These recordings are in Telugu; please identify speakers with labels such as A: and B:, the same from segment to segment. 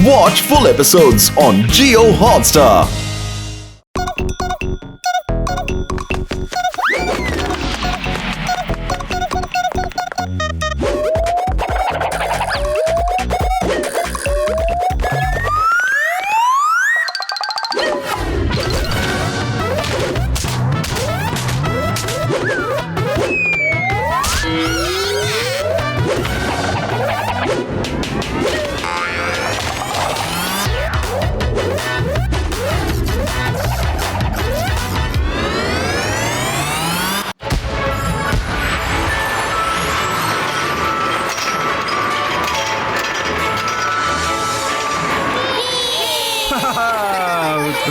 A: Watch full episodes on Jio Hotstar.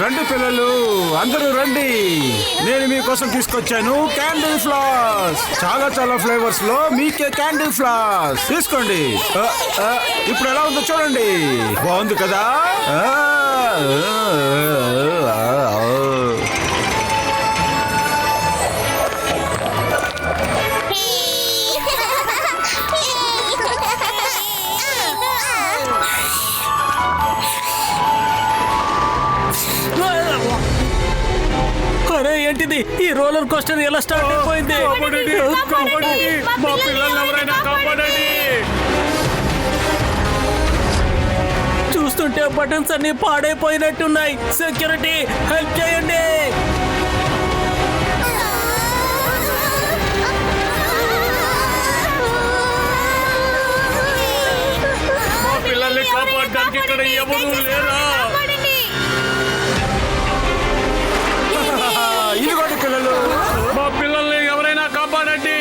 B: రండి పిల్లలు, అందరూ రండి. నేను మీకోసం తీసుకొచ్చాను క్యాండీ ఫ్లాస్. చాలా చాలా ఫ్లేవర్స్ లో మీకే క్యాండీ ఫ్లాస్ తీసుకోండి. ఇప్పుడు ఎలా ఉందో చూడండి. బాగుంది కదా?
C: ఏంటిది ఈ రోలర్ కోస్టర్ ఎలా స్టార్ట్ అయిపోయింది?
B: మా పిల్లల్ని ఎవరైనా కాపాడండి.
C: చూస్తుంటే బటన్స్ అన్ని పాడైపోయినట్టున్నాయి. సెక్యూరిటీ హెల్ప్ చేయండి.
B: మా పిల్లల్ని కాపాడడానికి ఇక్కడ ఎవరు లేరా? ఇదిగోండి పిల్లలు, మా పిల్లల్ని ఎవరైనా కాపాడండి.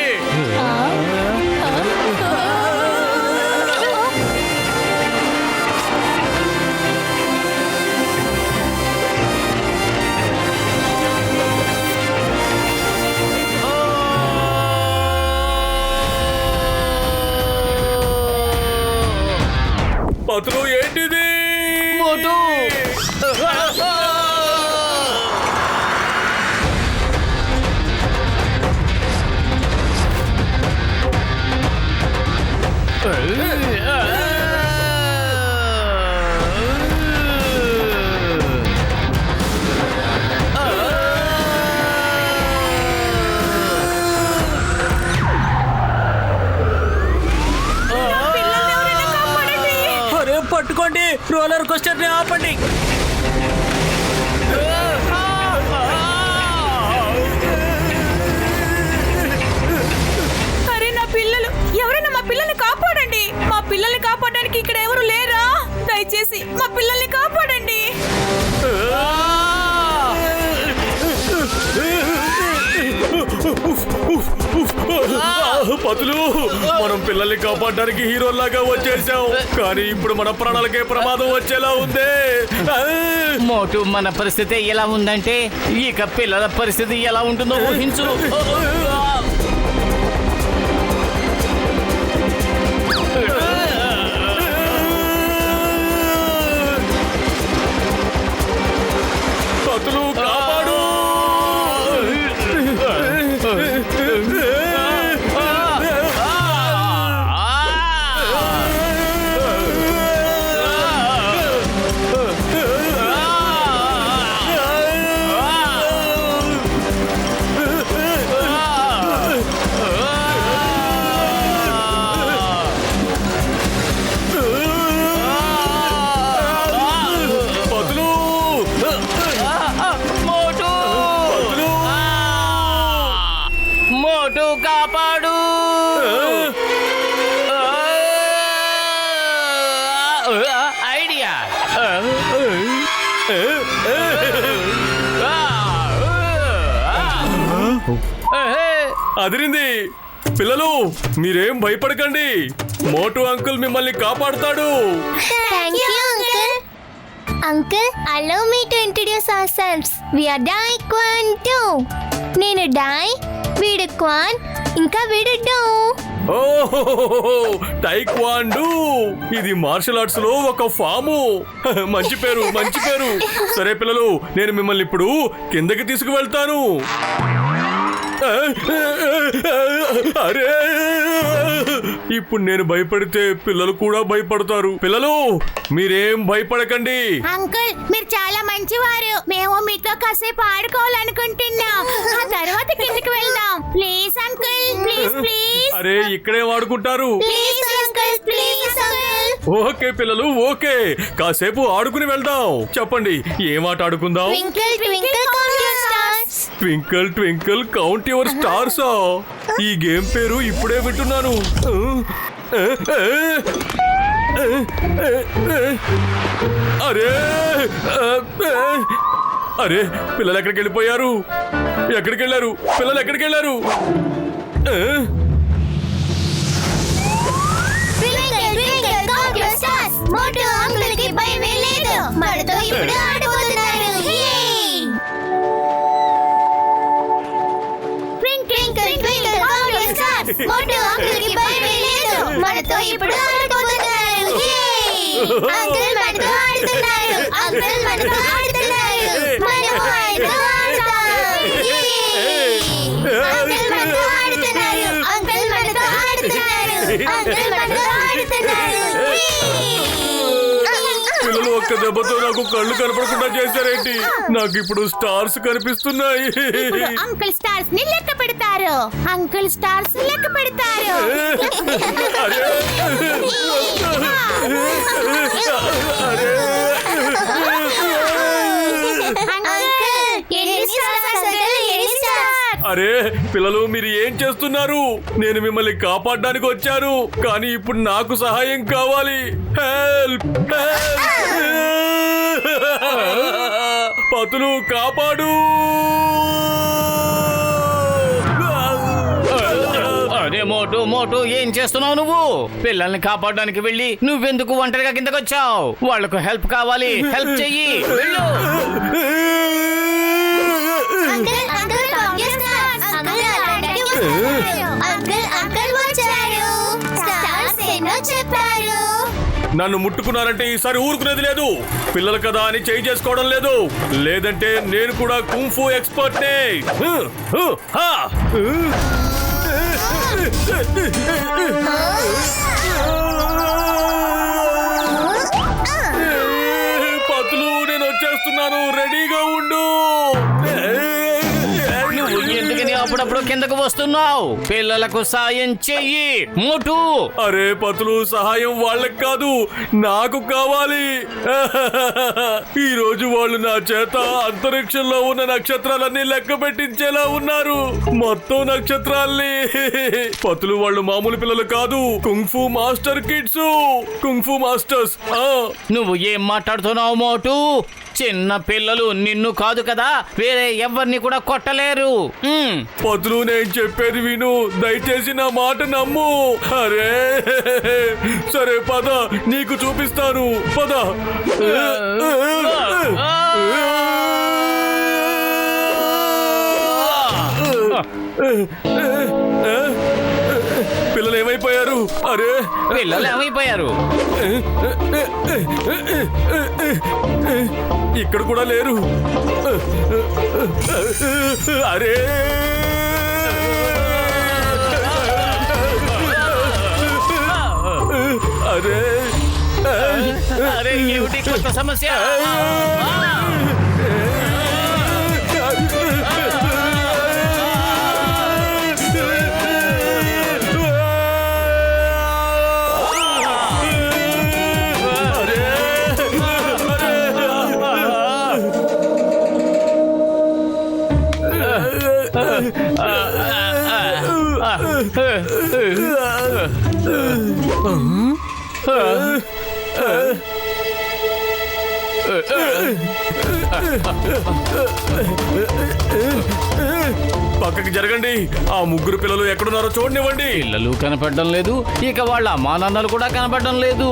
B: పతులు ఏంటిది?
C: మోటు పట్టుకోండి, రోలర్ కోస్టర్ ని ఆపండి.
D: అరే నా పిల్లలు, ఎవరైనా మా పిల్లల్ని కాపాడండి. మా పిల్లల్ని కాపాడడానికి ఇక్కడ ఎవరు లేరా? దయచేసి మా పిల్లల్ని కాపాడండి.
B: పతులు, మనం పిల్లల్ని కాపాడడానికి హీరోలాగా వచ్చేసాం, కానీ ఇప్పుడు మన ప్రాణాలకే ప్రమాదం వచ్చేలా ఉంది.
C: మోటు, మన పరిస్థితి ఎలా ఉందంటే ఇక పిల్లల పరిస్థితి ఎలా ఉంటుందో ఊహించు.
B: పతులు కాపాడు.
C: మోటు కాపాడు. ఐడియా
B: అదిరింది. పిల్లలు, మీరేం భయపడకండి, మోటు అంకుల్ మిమ్మల్ని కాపాడుతాడు.
E: Thank you, Uncle. Uncle, allow me to introduce ourselves. We are Dai Kwan 2. నేను డై, వీడు క్వాన్, ఇంకా వీడు డో.
B: ఓహో, టైక్వాండో. ఇది మార్షల్ ఆర్ట్స్ లో ఒక ఫాము. మంచి పేరు, మంచి పేరు. సరే పిల్లలు, నేను మిమ్మల్ని ఇప్పుడు కిందకి తీసుకువెళ్తాను. అరే,
F: ఇప్పుడు నేను భయపడితే పిల్లలు కూడా భయపడతారు. పిల్లలు మీరేం భయపడకండి.
E: అంకుల్ మీరు చాలా మంచివారు. మేము మీతో కాసేపు ఆడుకోవాలనుకుంటున్నాం. ఆ తర్వాత కిందకి వెళ్దాం. Please uncle, please please.
F: అరే ఇక్కడే వాడుకుంటారు.
E: Please uncle, please uncle.
F: Okay పిల్లలు, ఓకే, కాసేపు ఆడుకుని వెళ్దాం. చెప్పండి ఏం ఆట ఆడుకుందాం?
E: Twinkle twinkle count your stars.
F: Twinkle twinkle count your స్టార్సా? ఈ గేమ్ పేరు ఇప్పుడే వింటున్నాను. అరే అరే పిల్లలు ఎక్కడికి వెళ్ళిపోయారు? ఎక్కడికి వెళ్ళారు పిల్లలు? ఎక్కడికి వెళ్ళారు?
E: Twinkle twinkle count your stars. Motu uncle కి భయమే లేదు. మనతో ఇప్పుడు ఆడుకోతున్నారు. Twinkle twinkle count your stars. Motu uncle కి భయమే లేదు. మనతో ఇప్పుడు ఆడుకోతున్నారు. అంకుల్ మనతో ఆడుతున్నారు. అంకుల్ మనతో ఆడుతున్నారు. మనం ఆడుతూ ఆడతాం. అంకుల్ మనతో ఆడుతున్నారు. అంకుల్ మనతో ఆడుతున్నారు. అంకుల్ మనతో ఆడుతున్నారు.
F: పిల్లలు ఒక్క దెబ్బతో నాకు కళ్ళు కనపడకుండా చేశారేంటి? నాకు ఇప్పుడు స్టార్స్ కనిపిస్తున్నాయి.
E: అంకుల్ స్టార్స్ ని లెక్క పెడతారు. అంకుల్ స్టార్స్ లెక్క పెడతారు.
F: అరే అరే పిల్లలు మీరు ఏం చేస్తున్నారు? నేను మిమ్మల్ని కాపాడడానికి వచ్చాను, కానీ ఇప్పుడు నాకు సహాయం కావాలి. హెల్ప్! పతులు కాపాడు!
C: అరే మోటు మోటు ఏం చేస్తున్నావు నువ్వు? పిల్లల్ని కాపాడడానికి వెళ్ళి నువ్వెందుకు ఒంటరిగా కిందకు వచ్చావు? వాళ్లకు హెల్ప్ కావాలి, హెల్ప్ చెయ్యి, వెళ్ళు.
F: నన్ను ముట్టుకున్నారంటే ఈసారి ఊరుకునేది లేదు. పిల్లలు కదా అని చేయి చేసుకోవడం లేదు, లేదంటే నేను కూడా కుంఫు ఎక్స్పర్ట్ నే. పతులు నేను వచ్చేస్తున్నాను, రెడీగా ఉండు.
C: ఎందుకని అప్పుడప్పుడు కిందకు వస్తున్నావు? పిల్లలకు సాయం చెయ్యి మోటు.
F: అరే పతులు సహాయం వాళ్ళకి కాదు, నాకు కావాలి. ఈ రోజు వాళ్ళు నా చేత అంతరిక్షంలో ఉన్న నక్షత్రాలన్నీ లెక్క పెట్టించేలా ఉన్నారు, మొత్తం నక్షత్రాల్ని. పతులు వాళ్ళు మామూలు పిల్లలు కాదు, kung fu master kids, kung fu masters.
C: నువ్వు ఏం మాట్లాడుతున్నావు మోటు? చిన్న పిల్లలు నిన్ను కాదు కదా, వేరే ఎవరిని కూడా కొట్టలేరు.
F: పతులు నేను చెప్పేది విను, దయచేసి నా మాట నమ్ము. అరే సరే పద, నీకు చూపిస్తాను, పద. పిల్లలు ఏమైపోయారు? అరే
C: పిల్లలు ఏమైపోయారు?
F: ఇక్కడ కూడా లేరు. అరే అరే
C: అరే ఏమిటి కొత్త సమస్య?
F: పక్కకి జరగండి, ఆ ముగ్గురు పిల్లలు ఎక్కడున్నారో చూడనివ్వండి.
C: పిల్లలు కనపడడం లేదు, ఇక వాళ్ళ అమ్మా నాన్నలు కూడా కనపడడం లేదు.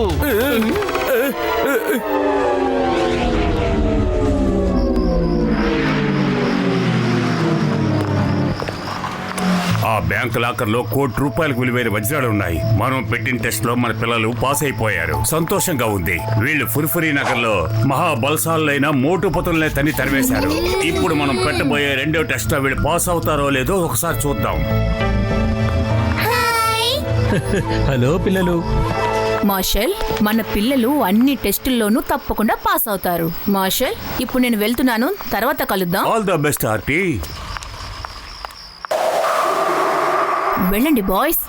G: ఆ బ్యాంక్ లాకర్ లో ₹1,00,00,000 విలువైన వజ్రాలు ఉన్నాయి. మనం పెట్టిన టెస్ట్ లో మన పిల్లలు పాస్ అయిపోయారు, సంతోషంగా ఉంది. వీళ్ళు ఫుర్ఫురీ నగర్ లో మహాబలశాలైన మోటు పతుల్ని తన్ని తరివేశారు. ఇప్పుడు మనం పెట్టబోయే రెండో టెస్ట్ లో వీళ్ళు పాస్ అవుతారో లేదో ఒకసారి చూద్దాం.
E: హాయ్
F: హలో పిల్లలు.
D: మార్షల్, మన పిల్లలు అన్ని టెస్టుల్లోనూ తప్పకుండా పాస్ అవుతారు. మార్షల్, ఇప్పుడు నేను వెళ్తున్నాను, తర్వాత కలుద్దాం.
G: ఆల్ ద బెస్ట్ ఆర్టీ.
D: వెళ్ళండి బాయ్స్.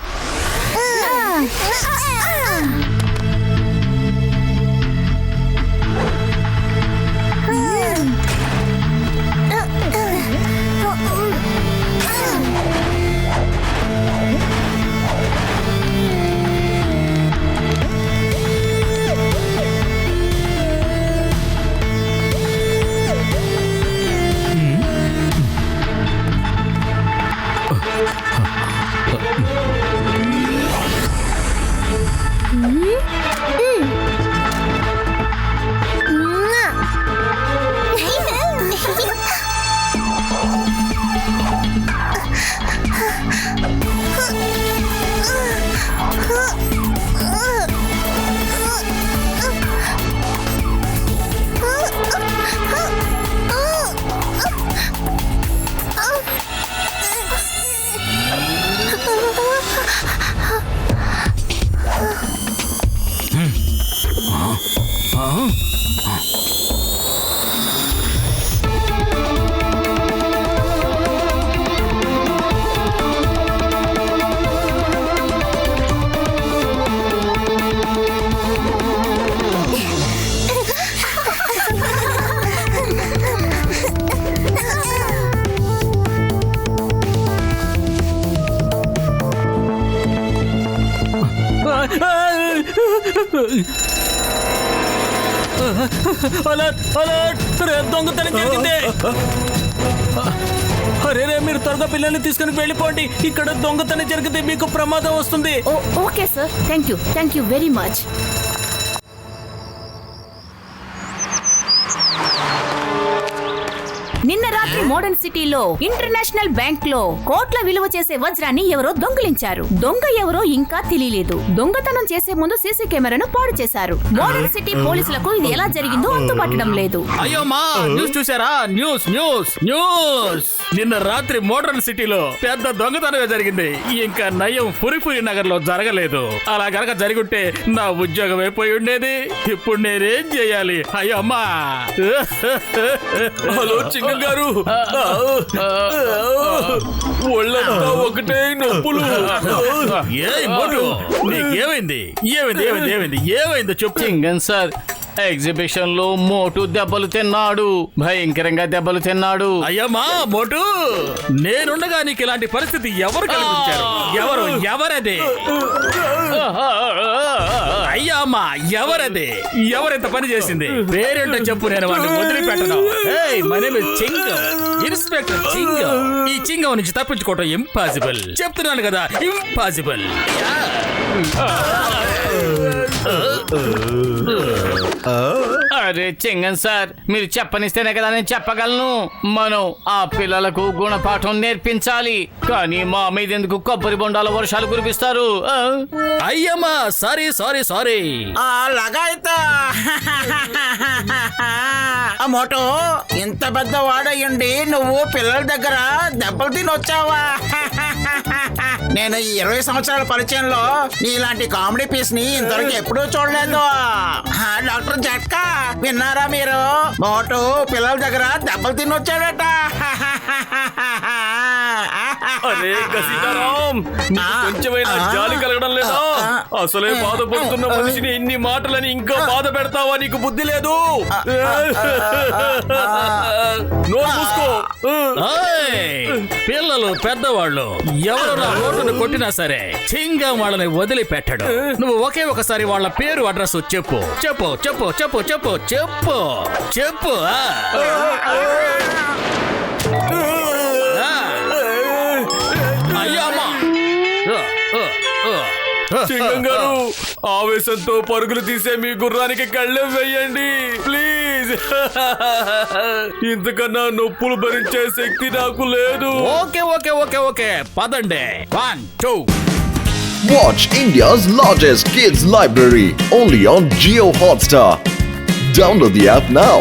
F: దొంగతనం జరిగింది. అరే మీరు త్వరగా పిల్లల్ని తీసుకుని వెళ్ళిపోండి. ఇక్కడ దొంగతనం జరిగితే మీకు ప్రమాదం వస్తుంది.
D: Okay sir, thank you very much. నిన్న రాత్రి మోడర్న్ సిటీలో ఇంటర్నేషనల్ బ్యాంక్ లో కోట్ల విలువ చేసే వజ్రాన్ని ఎవరో దొంగిలించారు. దొంగ ఎవరో ఇంకా తెలియలేదు. దొంగతనం చేసే ముందు సీసీ కెమెరాను పాడు చేశారు. మోడర్న్ సిటీ పోలీసులకు ఇది ఎలా జరిగిందో అంతుపట్టడం లేదు.
F: అయ్యో మా న్యూస్ చూసారా? న్యూస్ న్యూస్ న్యూస్ నిన్న రాత్రి మోడర్న్ సిటీలో పెద్ద దొంగతనం జరిగింది. ఇంకా నయం పురిపురి నగర్ లో జరగలేదు. అలా గనక జరుగుంటే నా ఉద్యోగం అయిపోయి ఉండేది. ఇప్పుడు నేనేం చేయాలి? అయ్యో అమ్మా. హలో చింగ గారు, ఒళ్ళంతా ఒకటే నొప్పులు. నీకేమైంది? ఏమైందో చెప్పు.
C: చింగన్ సార్, ఎగ్జిబిషన్ లో మోటు దెబ్బలు తిన్నాడు, భయంకరంగా దెబ్బలు తిన్నాడు.
F: అయ్యమ్మా మోటు, నేనుండగా నీకు ఇలాంటి పరిస్థితి ఎవరు కల్పించారు? ఎవరది? అయ్యమ్మా ఎవరది? ఎవరెంత పని చేసింది? పేరేంటో చెప్పు, నేను వాడిని వదిలిపెట్టను. My name is చింగం, inspector చింగం. ఈ చింగం నుంచి తప్పించుకోవటం ఇంపాసిబుల్. చెప్తున్నాను కదా, ఇంపాసిబుల్.
C: అరే చింగన్ సార్, మీరు చెప్పనిస్తేనే కదా నేను చెప్పగలను. మనం ఆ పిల్లలకు గుణపాఠం నేర్పించాలి. కానీ మా మీద ఎందుకు కొబ్బరి బొండాల వర్షాలు కురిపిస్తారు?
F: అయ్యమ్మా సారీ.
H: అలాగైతే మోటో, ఇంత పెద్ద వాడయ్యండి నువ్వు పిల్లల దగ్గర దెబ్బలు తిని వచ్చావా? నేను ఈ 20 సంవత్సరాల పరిచయంలో నీలాంటి కామెడీ పీస్ ని ఇంతవరకు ఎప్పుడూ చూడలేదు. డాక్టర్ జట్కా, విన్నారా మీరు? మోటు పిల్లల దగ్గర దెబ్బలు తిని వచ్చాడట.
F: అరే సీతారాం, కొంచెమైనా జాలి కలగడం లేదా? అసలే బాధపడుతున్న మనిషిని ఇన్ని మాటలని ఇంకా బాధ పెడతావా? నీకు బుద్ధి లేదు. నోరు మూసుకో. పిల్లలు పెద్దవాళ్ళు ఎవరు నా నోటును కొట్టినా సరే చింగం వాళ్ళని వదిలిపెట్టడు. నువ్వు ఒకే ఒకసారి వాళ్ళ పేరు అడ్రస్ చెప్పు. చింగం గారు, ఆవేశంతో పరుగులు తీసే మీ గుర్రానికి కళ్ళెం వేయండి ప్లీజ్. ఇంతకన్నా నొప్పులు భరించే శక్తి నాకు లేదు. ఓకే పదండి. 1 2.
A: Watch India's largest kids library only on Jio Hotstar. Download the app now.